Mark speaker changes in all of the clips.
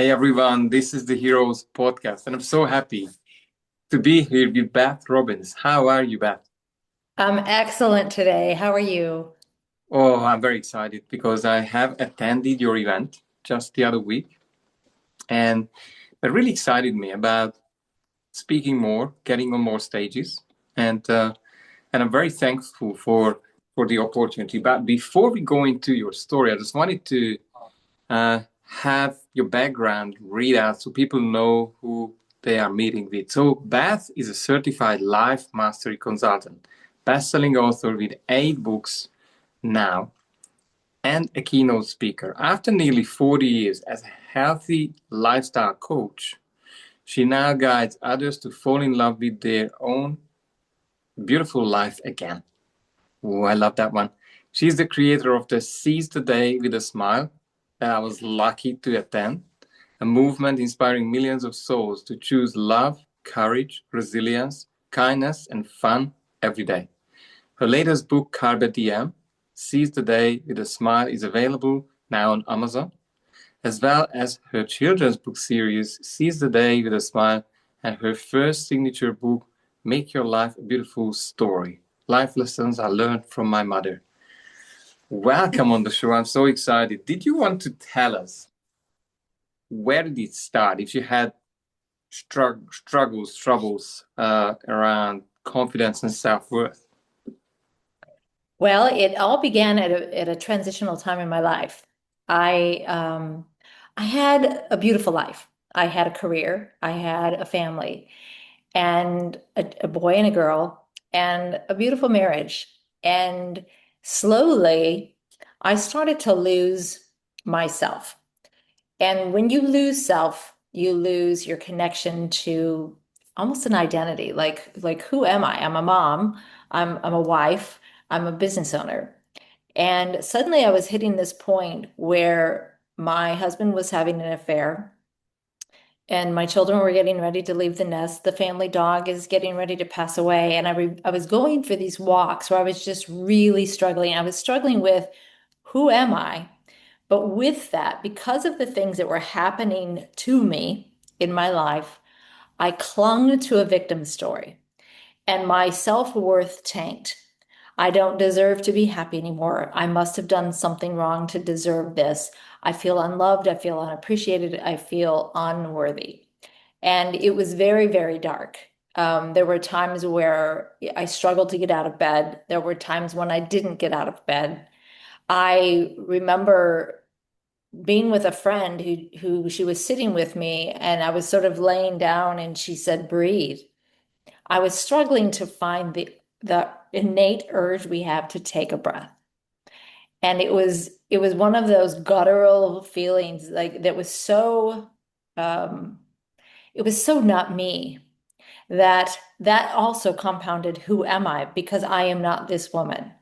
Speaker 1: Hey everyone, this is the Heroes Podcast, and I'm so happy to be here with Beth Robins. How are you, Beth?
Speaker 2: I'm excellent today. How are you?
Speaker 1: Oh, I'm very excited because I have attended your event just the other week, and it really excited me about speaking more, getting on more stages, and uh, and I'm very thankful for the opportunity. But before we go into your story, I just wanted to have your background read out so people know who they are meeting with. So, Beth is a certified life mastery consultant, best-selling author with 8 books now, and a keynote speaker. After nearly 40 years as a healthy lifestyle coach, she now guides others to fall in love with their own beautiful life again. Oh, I love that one. She's the creator of the Seize the Day with a Smile that I was lucky to attend, a movement inspiring millions of souls to choose love, courage, resilience, kindness, and fun every day. Her latest book, Carpe Diem, Seize the Day with a Smile, is available now on Amazon, as well as her children's book series, Seize the Day with a Smile, and her first signature book, Make Your Life a Beautiful Story. Life lessons I learned from my mother. Welcome on the show. I'm so excited. Did you want to tell us where did it start? If you had struggles, troubles around confidence and self-worth.
Speaker 2: Well, it all began at a transitional time in my life. I um, I had a beautiful life. I had a career. I had a family, and a boy and a girl, and a beautiful marriage. And slowly, I started to lose myself. And when you lose self, you lose your connection to almost an identity. Like who am I? I'm a mom, I'm a wife, I'm a business owner. And suddenly I was hitting this point where my husband was having an affair and my children were getting ready to leave the nest. The family dog is getting ready to pass away. And I was going for these walks where I was just really struggling. I was struggling with who am I? But with that, because of the things that were happening to me in my life, I clung to a victim story and my self-worth tanked. I don't deserve to be happy anymore. I must have done something wrong to deserve this. I feel unloved. I feel unappreciated. I feel unworthy. And it was very, very dark. There were times where I struggled to get out of bed. There were times when I didn't get out of bed. I remember being with a friend who she was sitting with me and I was sort of laying down and she said, breathe. I was struggling to find the innate urge we have to take a breath. And it was one of those guttural feelings like that was so um it was so not me that also compounded who am I because I am not this woman.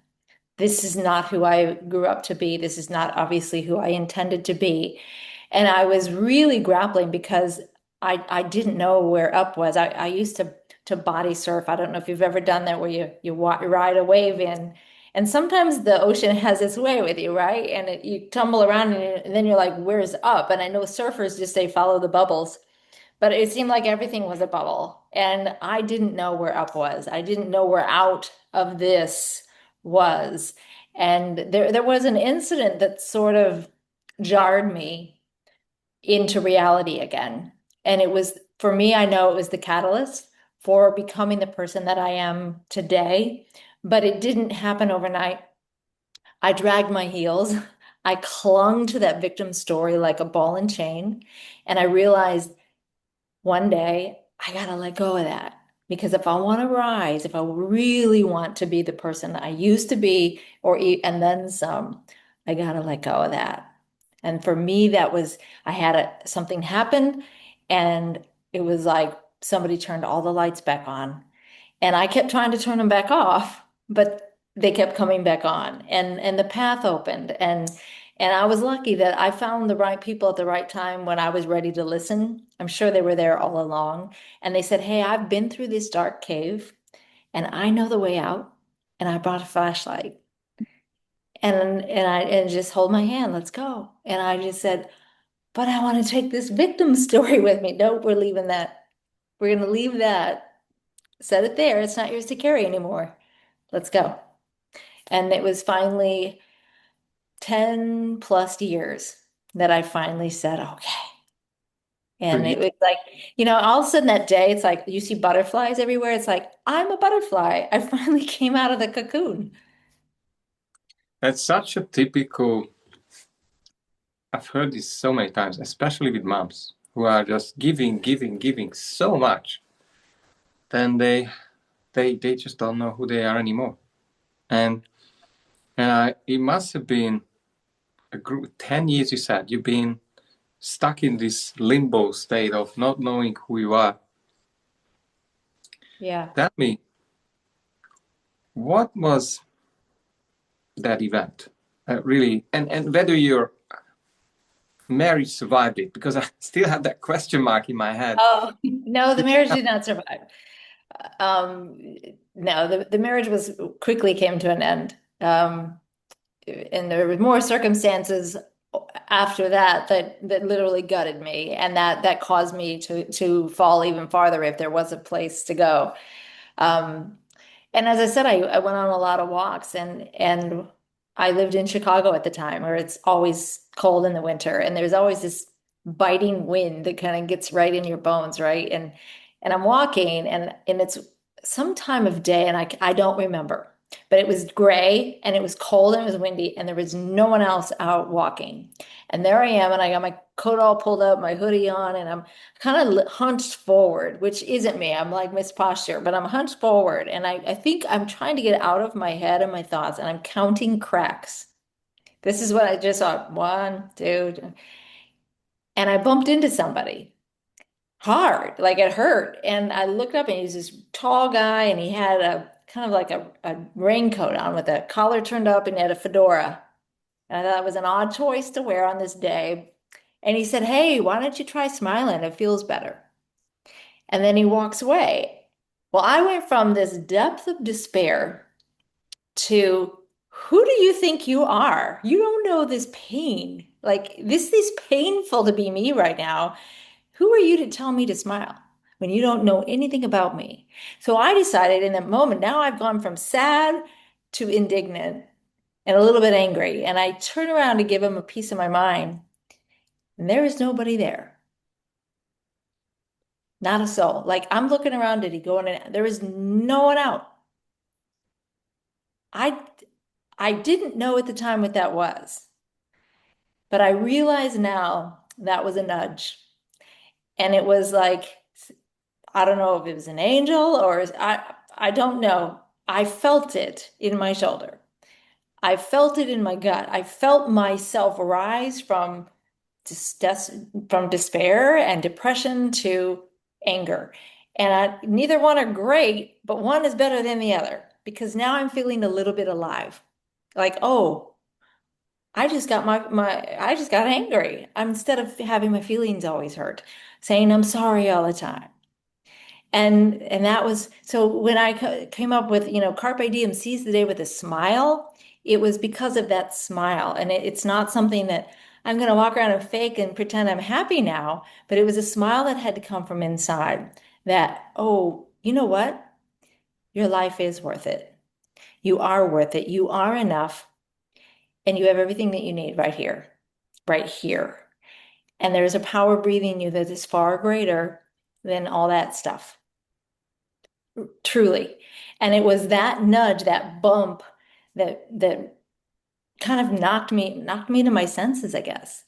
Speaker 2: This is not who I grew up to be. This is not obviously who I intended to be. And I was really grappling because I didn't know where up was. I used to body surf. I don't know if you've ever done that where you ride a wave in. And sometimes the ocean has its way with you, right? And you tumble around and then you're like, where's up? And I know surfers just say follow the bubbles. But it seemed like everything was a bubble. And I didn't know where up was. I didn't know where out of this was. And there was an incident that sort of jarred me into reality again. And it was, for me, I know it was the catalyst for becoming the person that I am today. But it didn't happen overnight. I dragged my heels. I clung to that victim story like a ball and chain. And I realized one day I gotta let go of that because if I want to rise, if I really want to be the person I used to be, and then some, I gotta let go of that. And for me, that was I had something happen, and it was like somebody turned all the lights back on, and I kept trying to turn them back off, but they kept coming back on, and the path opened, and I was lucky that I found the right people at the right time when I was ready to listen. I'm sure they were there all along. And they said, hey, I've been through this dark cave and I know the way out. And I brought a flashlight and just hold my hand, let's go. And I just said, but I want to take this victim story with me. No, we're leaving that. We're going to leave that. Set it there. It's not yours to carry anymore. Let's go. And it was finally 10 plus years that I finally said, okay.
Speaker 1: So
Speaker 2: And
Speaker 1: you,
Speaker 2: it was like, all of a sudden that day, it's like you see butterflies everywhere. It's like, I'm a butterfly. I finally came out of the cocoon.
Speaker 1: that's such a typical, I've heard this so many times, especially with moms who are just giving, giving, giving so much. Then they just don't know who they are anymore. And it must have been a group 10 years, you said. You've been stuck in this limbo state of not knowing who you are.
Speaker 2: Yeah.
Speaker 1: Tell me, what was that event? Really, and whether your marriage survived it, because I still have that question mark in my head.
Speaker 2: Oh, no, the marriage did not survive. Um, no, the marriage was quickly came to an end. And there were more circumstances after that literally gutted me, and that caused me to fall even farther if there was a place to go. Um, and as I said, I went on a lot of walks, and I lived in Chicago at the time, where it's always cold in the winter, and there's always this biting wind that kind of gets right in your bones, right? And I'm walking, and it's some time of day, and I don't remember, but it was gray, and it was cold, and it was windy, and there was no one else out walking. And there I am, and I got my coat all pulled up, my hoodie on, and I'm kind of hunched forward, which isn't me. I'm like misposture, but I'm hunched forward. And I think I'm trying to get out of my head and my thoughts, and I'm counting cracks. This is what I just saw. One, two, and I bumped into somebody hard, like it hurt. And I looked up, and he was this tall guy, and he had a kind of like a raincoat on with a collar turned up, and he had a fedora. And I thought it was an odd choice to wear on this day. And he said, "Hey, why don't you try smiling? It feels better." And then he walks away. Well, I went from this depth of despair to, who do you think you are? You don't know this pain. Like, this is painful to be me right now. Who are you to tell me to smile when you don't know anything about me? So I decided in that moment, now I've gone from sad to indignant and a little bit angry. And I turn around to give him a piece of my mind, and there is nobody there. Not a soul. Like, I'm looking around, did he go in and there was no one out. I I didn't know at the time what that was, but I realize now that was a nudge. And it was like, I don't know if it was an angel or I don't know. I felt it in my shoulder. I felt it in my gut. I felt myself rise from from despair and depression to anger. And neither one are great, but one is better than the other because now I'm feeling a little bit alive. Like, oh, I just got angry. Instead of having my feelings always hurt, saying I'm sorry all the time. And that was so when I came up with, Carpe Diem, seize the day with a smile, it was because of that smile. And it's not something that I'm going to walk around and fake and pretend I'm happy now, but it was a smile that had to come from inside that, oh, you know what? Your life is worth it. You are worth it. You are enough, and you have everything that you need right here, right here. And there's a power breathing you that is far greater than all that stuff. Truly. And it was that nudge, that bump that kind of knocked me to my senses, I guess,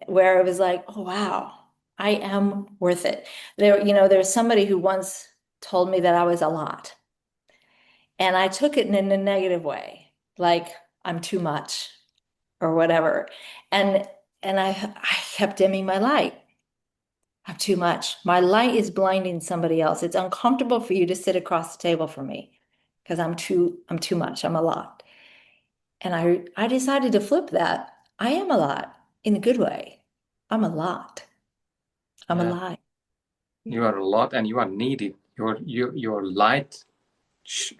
Speaker 2: where it was like, oh wow, I am worth it. There's somebody who once told me that I was a lot. And I took it in a negative way, like I'm too much or whatever. And I kept dimming my light. I'm too much. My light is blinding somebody else. It's uncomfortable for you to sit across the table from me because I'm too much. I'm a lot. And I decided to flip that. I am a lot in a good way. I'm a lot. I'm
Speaker 1: Yeah,
Speaker 2: alive.
Speaker 1: you are a lot, and you are needed. Your light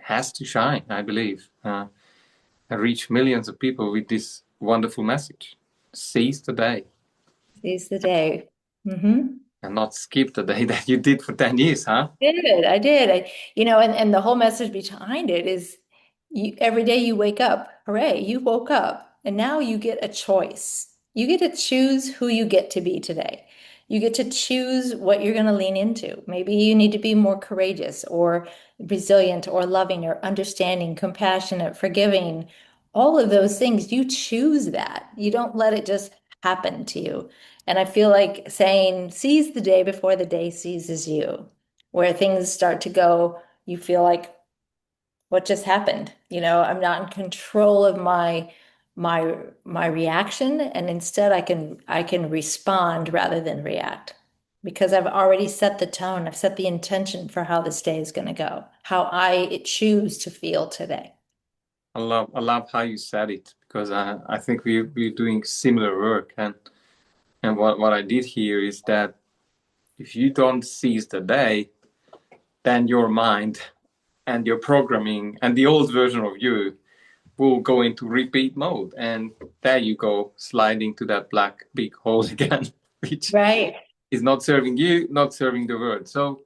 Speaker 1: has to shine, I believe, and reach millions of people with this wonderful message. Seize the day.
Speaker 2: Seize the day. Mm-hmm.
Speaker 1: and not skip the day that you did for 10 years, huh?
Speaker 2: I did. And the whole message behind it is every day you wake up, hooray, you woke up, and now you get a choice. You get to choose who you get to be today. You get to choose what you're going to lean into. Maybe you need to be more courageous or resilient or loving or understanding, compassionate, forgiving, all of those things. You choose that. You don't let it just happen to you. And I feel like saying, seize the day before the day seizes you, where things start to go, you feel like, what just happened? I'm not in control of my reaction, and instead I can respond rather than react because I've already set the tone. I've set the intention for how this day is going to go, how I choose to feel today.
Speaker 1: I love how you said it because I think we're doing similar work, and what I did here is that if you don't seize the day, then your mind and your programming and the old version of you will go into repeat mode, and there you go, sliding to that black big hole again, which
Speaker 2: Right.
Speaker 1: is not serving you, not serving the world. So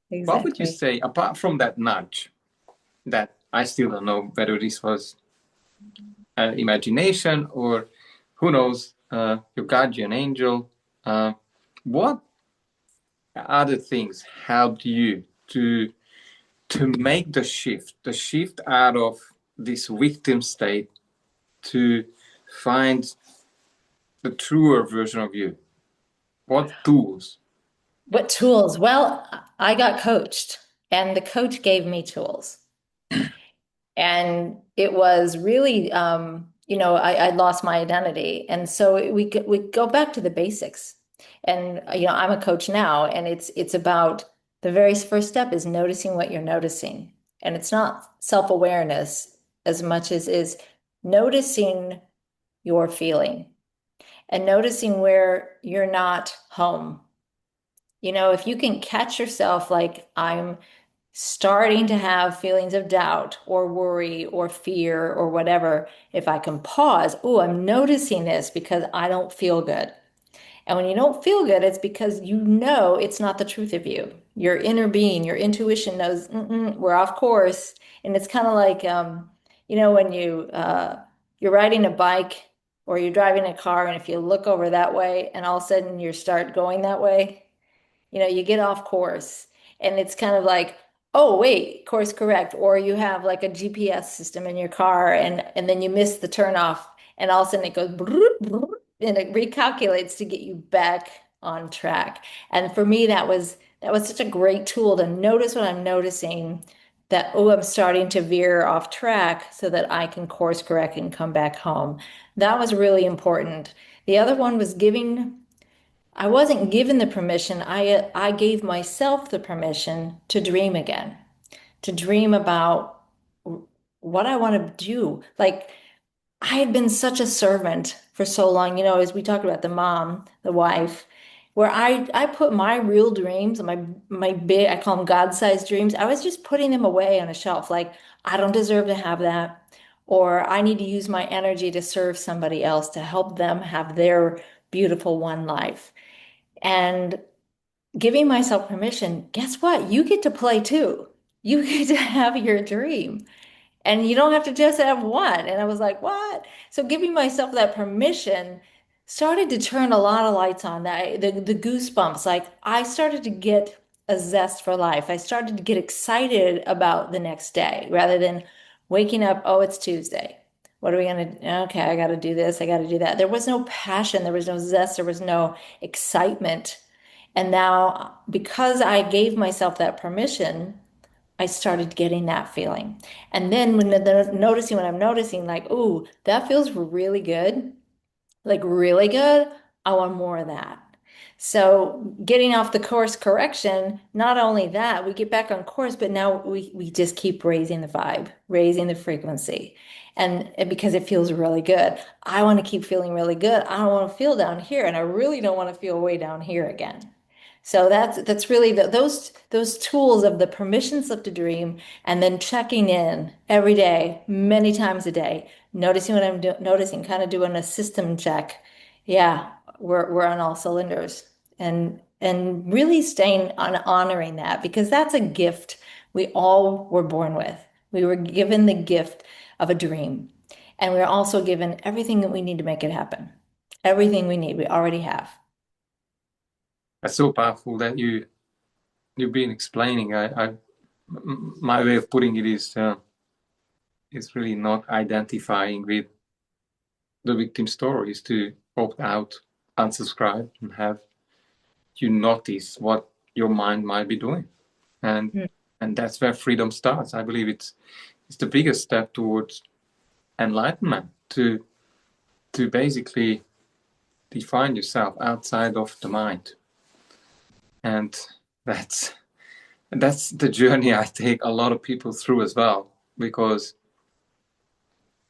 Speaker 1: what would you
Speaker 2: Exactly.
Speaker 1: say apart from that nudge that I still don't know whether this was imagination or who knows, your guardian angel, what other things helped you to make the shift out of this victim state to find the truer version of you? What tools?
Speaker 2: What tools? Well, I got coached, and the coach gave me tools. And it was really, I lost my identity. And so we go back to the basics. And, I'm a coach now, and it's about the very first step is noticing what you're noticing. And it's not self-awareness as much as is noticing your feeling and noticing where you're not home. If you can catch yourself like I'm starting to have feelings of doubt or worry or fear or whatever, if I can pause, oh, I'm noticing this because I don't feel good. And when you don't feel good, it's because you know it's not the truth of you. Your inner being, your intuition knows, we're off course. And it's kind of like, when you're riding a bike or you're driving a car, and if you look over that way, and all of a sudden you start going that way, you get off course, and it's kind of like, oh, wait, course correct. Or you have like a GPS system in your car, and then you miss the turnoff, and all of a sudden it goes broop, broop, and it recalculates to get you back on track. And for me, that was such a great tool to notice what I'm noticing, that, oh, I'm starting to veer off track so that I can course correct and come back home. That was really important. The other one was I wasn't given the permission. I gave myself the permission to dream again, to dream about what I want to do. Like, I had been such a servant for so long, as we talked about the mom, the wife, where I put my real dreams, my big, I call them God-sized dreams. I was just putting them away on a shelf. Like, I don't deserve to have that, or I need to use my energy to serve somebody else to help them have their beautiful one life. And giving myself permission, guess what? You get to play too. You get to have your dream. And you don't have to just have one. And I was like, what? So giving myself that permission started to turn a lot of lights on. That the goosebumps. Like, I started to get a zest for life. I started to get excited about the next day rather than waking up, oh, it's Tuesday. What are we gonna do? Okay, I gotta do this, I gotta do that. There was no passion, there was no zest, there was no excitement. And now, because I gave myself that permission, I started getting that feeling. And then noticing when I'm noticing, like, oh, that feels really good, like really good. I want more of that. So getting off the course correction, not only that, we get back on course, but now we just keep raising the vibe, raising the frequency. And because it feels really good. I want to keep feeling really good. I don't want to feel down here, and I really don't want to feel way down here again. So that's really those tools of the permission slip to dream, and then checking in every day, many times a day, noticing what I'm noticing, kind of doing a system check. Yeah, we're on all cylinders, and really staying on honoring that, because that's a gift we all were born with. We were given the gift of a dream, and we're also given everything that we need to make it happen. Everything we need, we already have.
Speaker 1: That's so powerful that you've been explaining. My way of putting it is really not identifying with the victim stories, to opt out, unsubscribe, and have you notice what your mind might be doing, and
Speaker 2: Mm.
Speaker 1: and that's where freedom starts. I believe it's the biggest step towards enlightenment, to basically define yourself outside of the mind, and that's that's the journey I take a lot of people through as well, because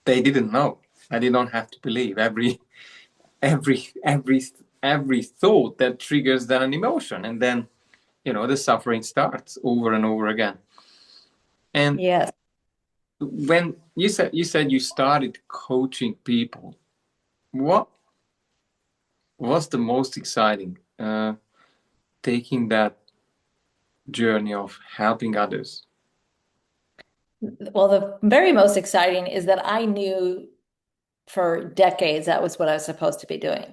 Speaker 1: they didn't know. I did not have to believe every every every thought that triggers then an emotion, and then the suffering starts over and over again. And
Speaker 2: Yes.
Speaker 1: when you said you started coaching people, what was the most exciting, taking that journey of helping others?
Speaker 2: Well, the very most exciting is that I knew for decades that was what I was supposed to be doing.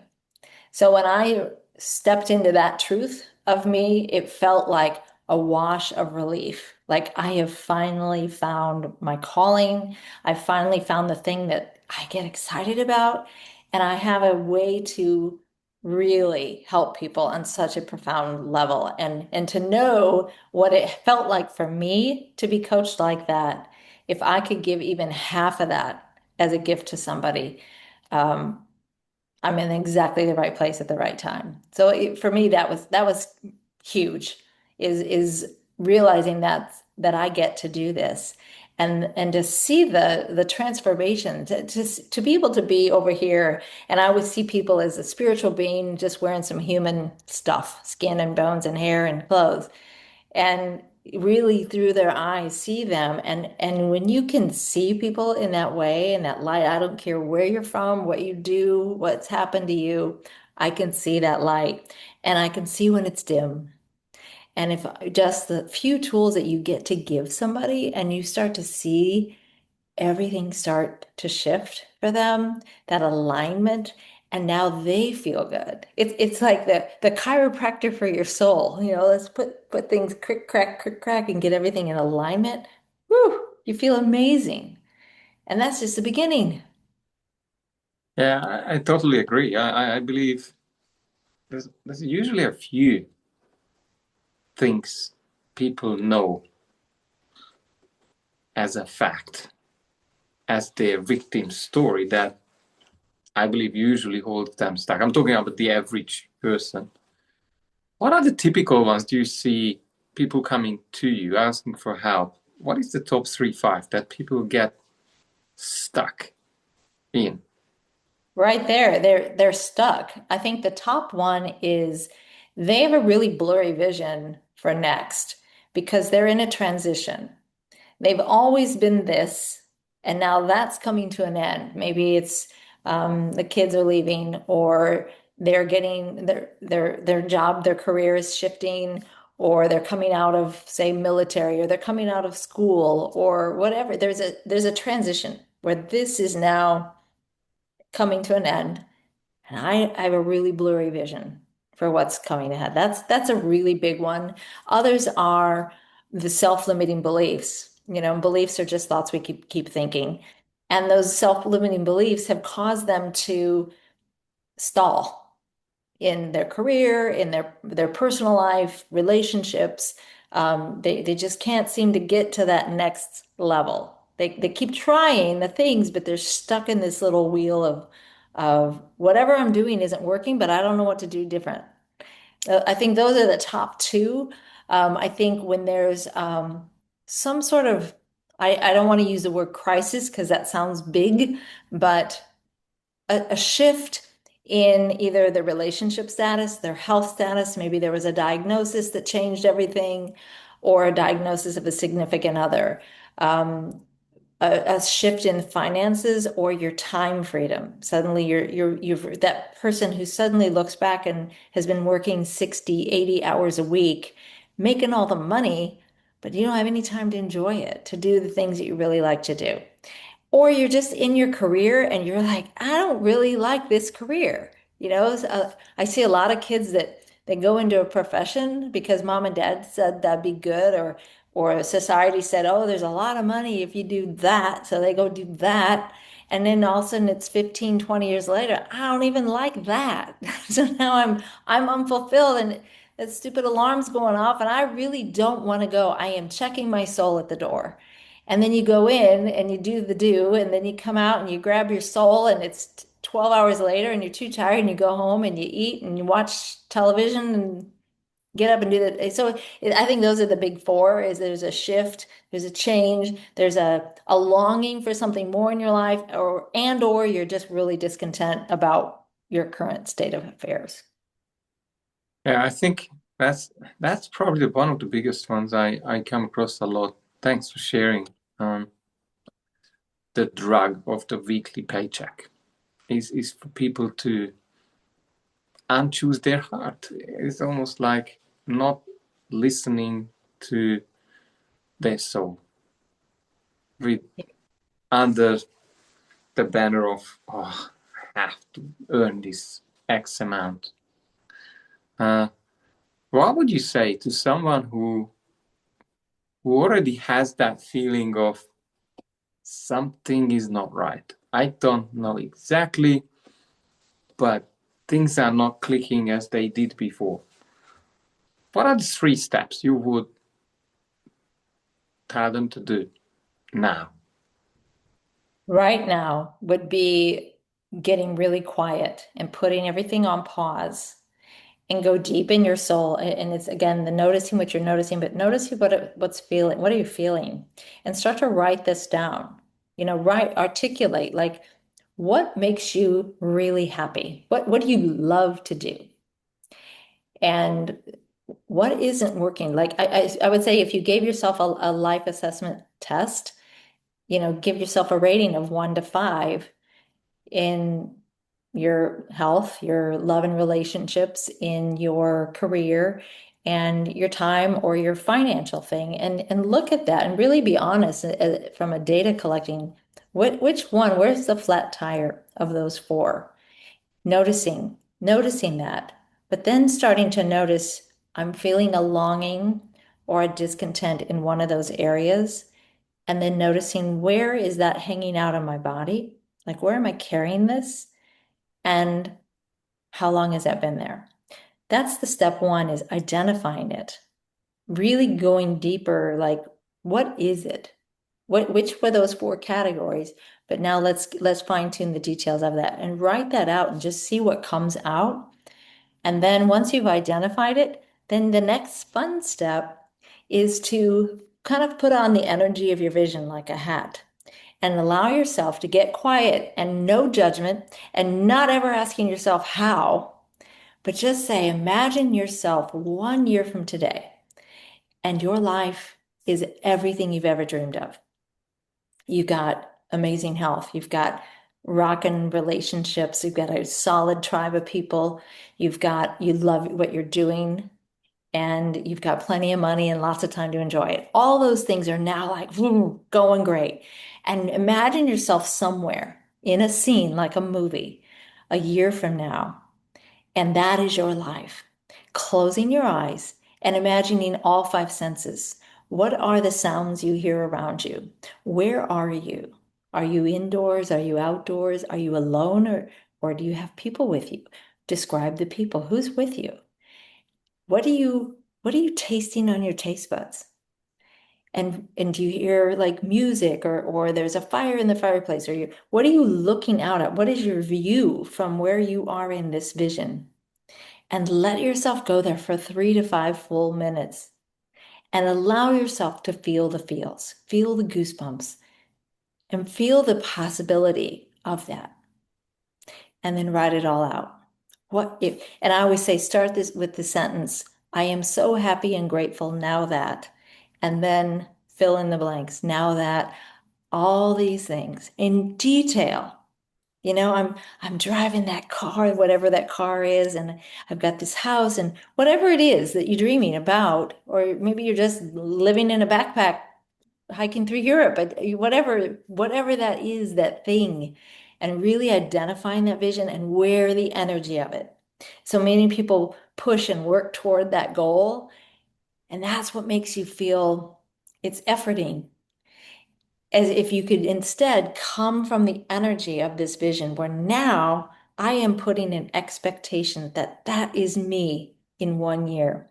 Speaker 2: So when I stepped into that truth of me, it felt like a wash of relief. Like I have finally found my calling. I finally found the thing that I get excited about. And I have a way to really help people on such a profound level. And to know what it felt like for me to be coached like that, if I could give even half of that as a gift to somebody, um, I'm in exactly the right place at the right time. So for me, that was huge. Is realizing that I get to do this, and to see the transformation, to be able to be over here, and I would see people as a spiritual being just wearing some human stuff, skin and bones and hair and clothes, and really through their eyes see them. And when you can see people in that way, in that light, I don't care where you're from, what you do, what's happened to you, I can see that light, and I can see when it's dim. And if just the few tools that you get to give somebody, and you start to see everything start to shift for them, that alignment, and now they feel good. It's like the chiropractor for your soul. Let's put things crick crack and get everything in alignment. Woo, you feel amazing. And that's just the beginning.
Speaker 1: Yeah, I totally agree. I believe there's usually a few things people know as a fact, as their victim story, that I believe usually holds them stuck. I'm talking about the average person. What are the typical ones? Do you see people coming to you asking for help? What is the top three, five that people get stuck in?
Speaker 2: Right there, they're stuck. I think the top one is they have a really blurry vision for next because they're in a transition. They've always been this, and now that's coming to an end. Maybe it's the kids are leaving, or they're getting their job, their career is shifting, or they're coming out of, say, military, or they're coming out of school, or whatever. There's a transition where this is now coming to an end, and I have a really blurry vision for what's coming ahead. That's a really big one. Others are the self-limiting beliefs. Beliefs are just thoughts we keep thinking. And those self-limiting beliefs have caused them to stall in their career, in their personal life, relationships. They just can't seem to get to that next level. They keep trying the things, but they're stuck in this little wheel of whatever I'm doing isn't working, but I don't know what to do different. I think those are the top two. I think when there's some sort of, I don't want to use the word crisis because that sounds big, but a shift in either the relationship status, their health status. Maybe there was a diagnosis that changed everything, or a diagnosis of a significant other. Um, a shift in finances or your time freedom. Suddenly you've that person who suddenly looks back and has been working 60, 80 hours a week, making all the money, but you don't have any time to enjoy it, to do the things that you really like to do. Or you're just in your career and you're like, I don't really like this career. I see a lot of kids that they go into a profession because mom and dad said that'd be good, or society said, oh, there's a lot of money if you do that. So they go do that. And then all of a sudden it's 15, 20 years later. I don't even like that. So now I'm unfulfilled and that stupid alarm's going off and I really don't want to go. I am checking my soul at the door. And then you go in and you do the do, and then you come out and you grab your soul, and it's 12 hours later, and you're too tired, and you go home and you eat and you watch television and get up and do that. So I think those are the big four, is there's a shift, there's a change, there's a longing for something more in your life, or you're just really discontent about your current state of affairs.
Speaker 1: Yeah, I think that's probably one of the biggest ones I come across a lot. Thanks for sharing. Um, the drug of the weekly paycheck is for people to unchoose their heart. It's almost like not listening to their soul with under the banner of, oh, I have to earn this X amount. What would you say to someone who already has that feeling of something is not right? I don't know exactly, but things are not clicking as they did before. What are the 3 steps you would tell them to do now?
Speaker 2: Right now would be getting really quiet and putting everything on pause and go deep in your soul. And it's again the noticing what you're noticing, but notice what's feeling. What are you feeling? And start to write this down. Articulate like what makes you really happy? What do you love to do? And what isn't working? Like I would say if you gave yourself a life assessment test, give yourself a rating of 1 to 5 in your health, your love and relationships, in your career, and your time or your financial thing, and look at that and really be honest from a data collecting. Which one? Where's the flat tire of those four? Noticing that, but then starting to notice I'm feeling a longing or a discontent in one of those areas, and then noticing where is that hanging out in my body? Like, where am I carrying this? And how long has that been there? That's the step one, is identifying it, really going deeper. Like, what is it? Which were those four categories? But now let's fine tune the details of that and write that out and just see what comes out. And then once you've identified it, then the next fun step is to kind of put on the energy of your vision like a hat and allow yourself to get quiet and no judgment and not ever asking yourself how, but just say, imagine yourself 1 year from today and your life is everything you've ever dreamed of. You've got amazing health. You've got rockin' relationships. You've got a solid tribe of people. You love what you're doing, and you've got plenty of money and lots of time to enjoy it. All those things are now like going great. And imagine yourself somewhere in a scene like a movie 1 year from now, and that is your life. Closing your eyes and imagining all 5 senses. What are the sounds you hear around you? Where are you? Are you indoors? Are you outdoors? Are you alone, or do you have people with you? Describe the people. Who's with you? What are you tasting on your taste buds? And do you hear like music, or there's a fire in the fireplace, what are you looking out at? What is your view from where you are in this vision? And let yourself go there for 3 to 5 full minutes and allow yourself to feel the feels, feel the goosebumps, and feel the possibility of that. And then write it all out. And I always say, start this with the sentence, I am so happy and grateful now that, and then fill in the blanks. Now that all these things in detail. I'm driving that car, whatever that car is, and I've got this house and whatever it is that you're dreaming about, or maybe you're just living in a backpack hiking through Europe, but whatever that is, that thing, and really identifying that vision and where the energy of it. So many people push and work toward that goal, and that's what makes you feel it's efforting, as if you could instead come from the energy of this vision where now I am putting an expectation that that is me in 1 year.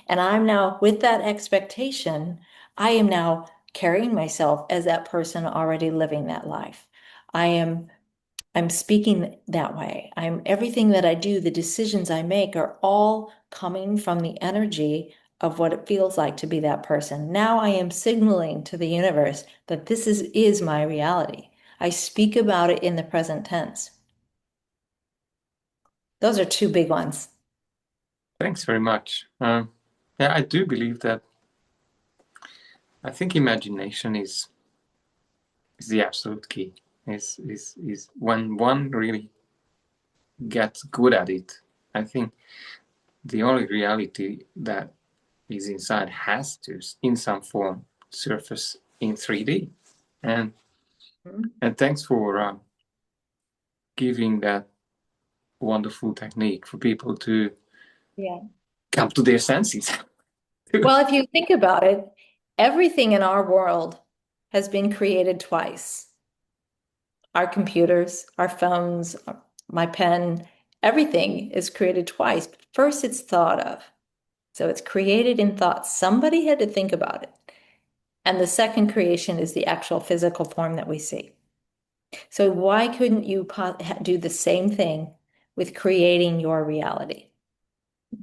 Speaker 2: And I'm now, with that expectation, I am now carrying myself as that person already living that life. I am I'm speaking that way. I'm everything that I do, the decisions I make are all coming from the energy of what it feels like to be that person. Now I am signaling to the universe that this is my reality. I speak about it in the present tense. Those are two big ones.
Speaker 1: Thanks very much. Yeah, I do believe that. I think imagination is the absolute key. Is when one really gets good at it. I think the only reality that is inside has to, in some form, surface in 3D. And
Speaker 2: Mhm.
Speaker 1: and thanks for giving that wonderful technique for people to
Speaker 2: Yeah.
Speaker 1: come to their senses.
Speaker 2: Well, if you think about it, everything in our world has been created twice. Our computers, our phones, my pen, everything is created twice. First, it's thought of. So it's created in thought. Somebody had to think about it. And the second creation is the actual physical form that we see. So why couldn't you do the same thing with creating your reality?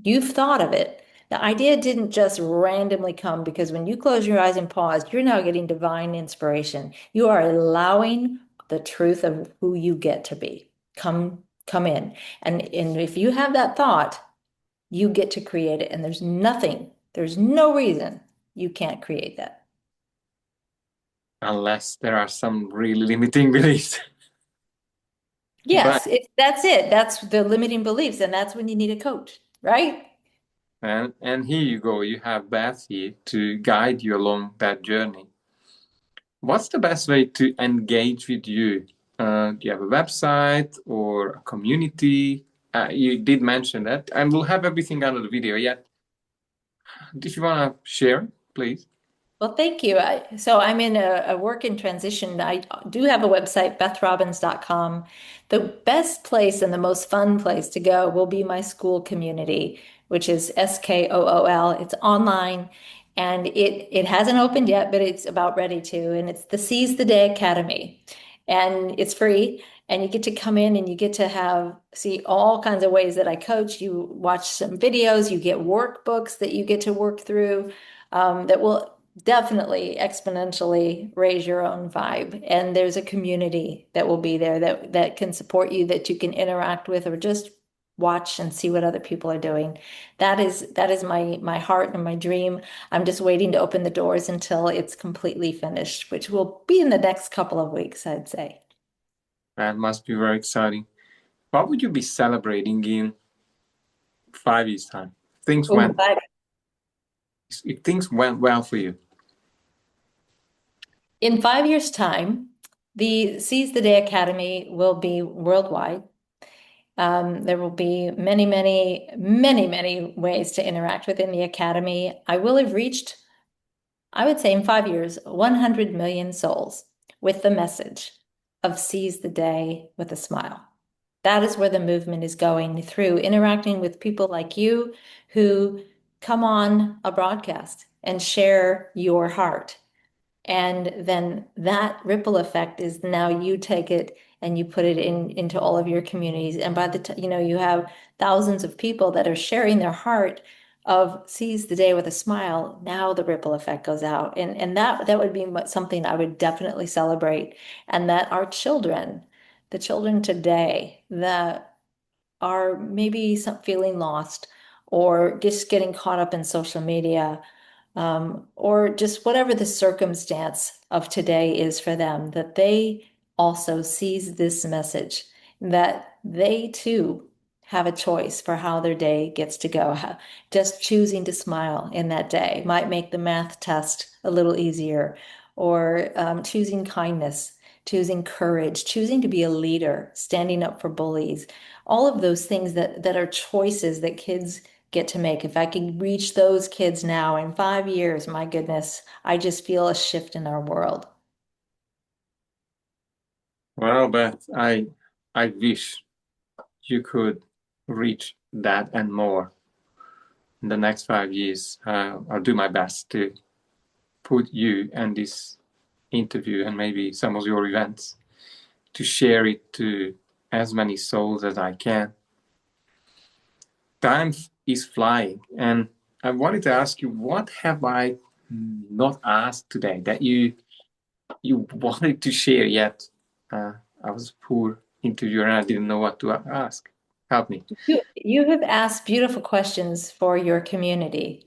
Speaker 2: You've thought of it. The idea didn't just randomly come because when you close your eyes and pause, you're now getting divine inspiration. You are allowing the truth of who you get to be. Come in. And if you have that thought, you get to create it. And there's no reason you can't create that.
Speaker 1: Unless there are some really limiting beliefs. But
Speaker 2: Yes, that's it. That's the limiting beliefs, and that's when you need a coach, right?
Speaker 1: and here you go, you have Beth here to guide you along that journey. What's the best way to engage with you? Do you have a website or a community? You did mention that, and we'll have everything under the video. Yet, if you want to share, please.
Speaker 2: Well, thank you. So I'm in a work in transition. I do have a website, bethrobins.com. The best place and the most fun place to go will be my school community, which is SKOOL. It's online and it hasn't opened yet, but it's about ready to. And it's the Seize the Day Academy. And it's free. And you get to come in and you get to see all kinds of ways that I coach. You watch some videos, you get workbooks that you get to work through that will definitely exponentially raise your own vibe. And there's a community that will be there that can support you, that you can interact with, or just watch and see what other people are doing. That is my heart and my dream. I'm just waiting to open the doors until it's completely finished, which will be in the next couple of weeks, I'd say.
Speaker 1: That must be very exciting. What would you be celebrating in 5 years' time? Things
Speaker 2: Oh,
Speaker 1: went if things went well for you.
Speaker 2: in 5 years' time, the Seize the Day Academy will be worldwide. There will be many, many, many, many ways to interact within the academy. I will have reached, I would say in 5 years, 100 million souls with the message of seize the day with a smile. That is where the movement is going, through interacting with people like you who come on a broadcast and share your heart. And then that ripple effect is now you take it and you put it into all of your communities. And by the time, you have thousands of people that are sharing their heart of seize the day with a smile. Now the ripple effect goes out. And that would be something I would definitely celebrate. And that our children, the children today that are maybe feeling lost or just getting caught up in social media, or just whatever the circumstance of today is for them, that they also seize this message, that they too have a choice for how their day gets to go. Just choosing to smile in that day might make the math test a little easier, or choosing kindness, choosing courage, choosing to be a leader, standing up for bullies, all of those things that are choices that kids get to make. If I can reach those kids now in 5 years, my goodness, I just feel a shift in our world.
Speaker 1: Well, Beth, I wish you could reach that and more in the next 5 years. I'll do my best to put you and this interview and maybe some of your events to share it to as many souls as I can. Time is flying, and I wanted to ask you, what have I not asked today that you wanted to share yet? I was a poor interviewer and I didn't know what to ask. Help me.
Speaker 2: You have asked beautiful questions for your community,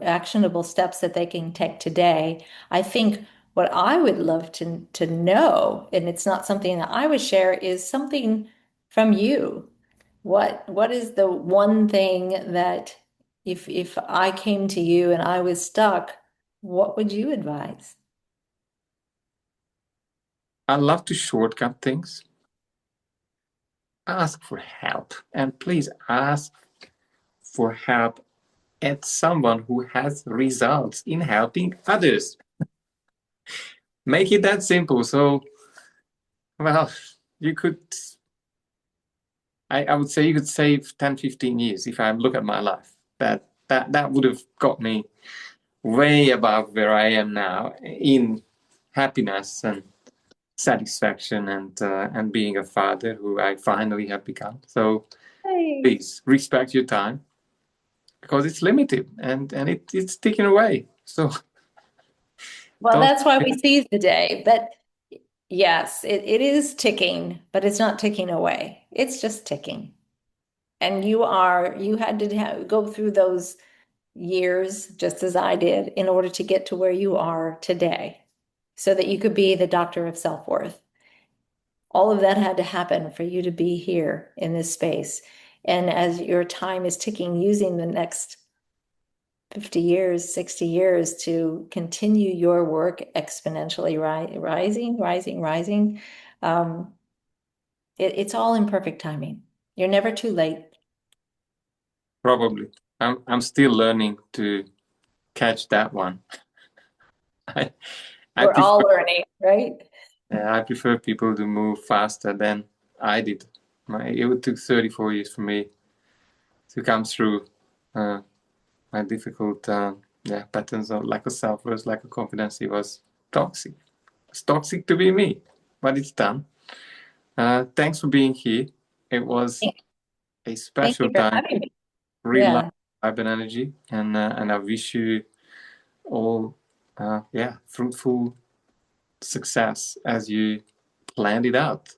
Speaker 2: actionable steps that they can take today. I think what I would love to know, and it's not something that I would share, is something from you. What is the one thing that if I came to you and I was stuck, what would you advise?
Speaker 1: I love to shortcut things. Ask for help, and please ask for help at someone who has results in helping others. Make it that simple. So, well, you could, I would say you could save 10, 15 years if I look at my life. That would have got me way above where I am now in happiness and satisfaction and being a father who I finally have become. So
Speaker 2: Hey.
Speaker 1: please respect your time because it's limited and it's ticking away. So
Speaker 2: Well,
Speaker 1: don't.
Speaker 2: that's why we seize the day. But yes, it is ticking, but it's not ticking away. It's just ticking. And you had to go through those years, just as I did, in order to get to where you are today, so that you could be the doctor of self-worth. All of that had to happen for you to be here in this space. And as your time is ticking, using the next 50 years, 60 years to continue your work exponentially rising. Um, it's all in perfect timing. You're never too late.
Speaker 1: Probably. I'm still learning to catch that one. I I
Speaker 2: We're
Speaker 1: prefer
Speaker 2: all learning, right?
Speaker 1: I prefer people to move faster than I did. It took 34 years for me to come through my difficult patterns of lack of self-worth, lack of confidence. It was toxic. It's toxic to be me, but it's done. Thanks for being here. It was a
Speaker 2: Thank
Speaker 1: special
Speaker 2: you for
Speaker 1: time,
Speaker 2: having me.
Speaker 1: real life
Speaker 2: Yeah,
Speaker 1: vibe and energy, and I wish you all fruitful success as you planned it out.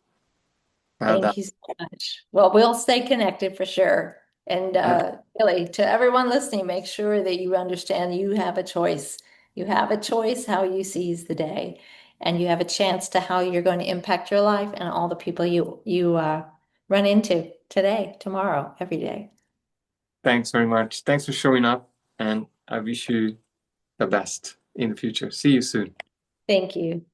Speaker 1: Well done.
Speaker 2: thank you so much. Well, we'll stay connected for sure. And
Speaker 1: And
Speaker 2: really, to everyone listening, make sure that you understand you have a choice. You have a choice how you seize the day, and you have a chance to how you're going to impact your life and all the people you run into today, tomorrow, every day.
Speaker 1: thanks very much. Thanks for showing up, and I wish you the best in the future. See you soon.
Speaker 2: Thank you.